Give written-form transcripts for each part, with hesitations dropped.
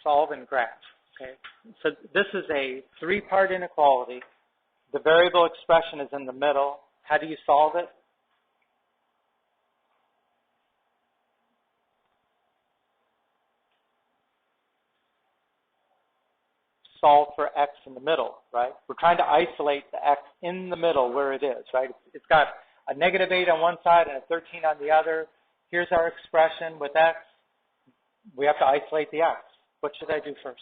solve and graph. Okay, so this is a three-part inequality. The variable expression is in the middle. How do you solve it? Solve for x in the middle, right? We're trying to isolate the x in the middle where it is, right? It's got a negative 8 on one side and a 13 on the other. Here's our expression with x. We have to isolate the x. What should I do first?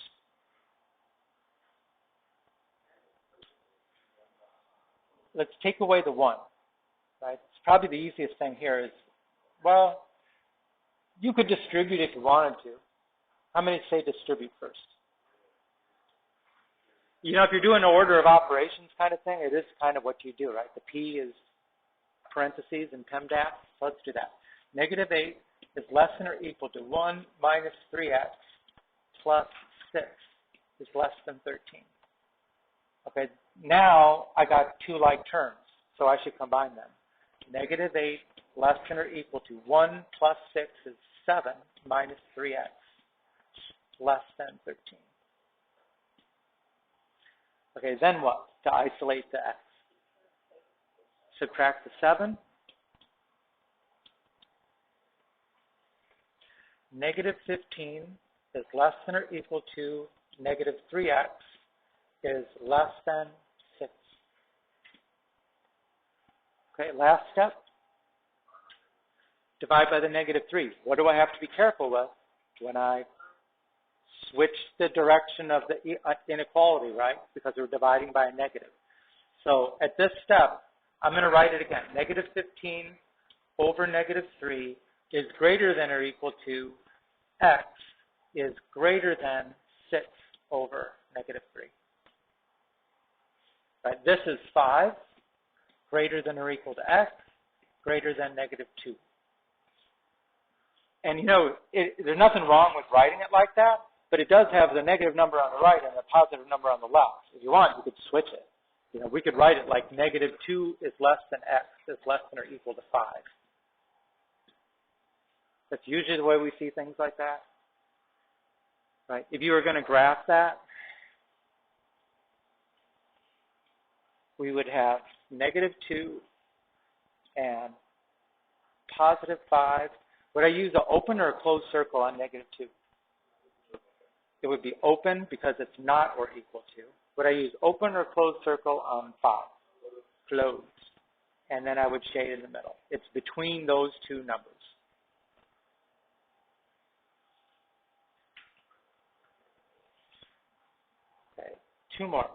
Let's take away the 1, right? It's probably the easiest thing here is, well, you could distribute if you wanted to. How many say distribute first? You know, if you're doing an order of operations kind of thing, it is kind of what you do, right? The P is parentheses and PEMDAS. So let's do that. Negative 8 is less than or equal to 1 minus 3x plus 6 is less than 13. Okay, now I got two like terms, so I should combine them. Negative 8 less than or equal to 1 plus 6 is 7 minus 3x less than 13. Okay, then what? To isolate the x. Subtract the 7. Negative 15 is less than or equal to negative 3x is less than 6. Okay, last step. Divide by the negative 3. What do I have to be careful with when I switch the direction of the inequality, right? Because we're dividing by a negative. So at this step, I'm going to write it again. Negative 15 over negative 3 is greater than or equal to x is greater than 6 over negative 3. Right? This is 5 greater than or equal to x greater than negative 2. And you know, there's nothing wrong with writing it like that, but it does have the negative number on the right and the positive number on the left. If you want, you could switch it. You know, we could write it like negative 2 is less than x is less than or equal to 5. That's usually the way we see things like that. Right? If you were going to graph that, we would have negative 2 and positive 5. Would I use an open or a closed circle on negative 2? It would be open because it's not or equal to. Would I use open or closed circle on 5? Closed. And then I would shade in the middle. It's between those two numbers. Okay, two more.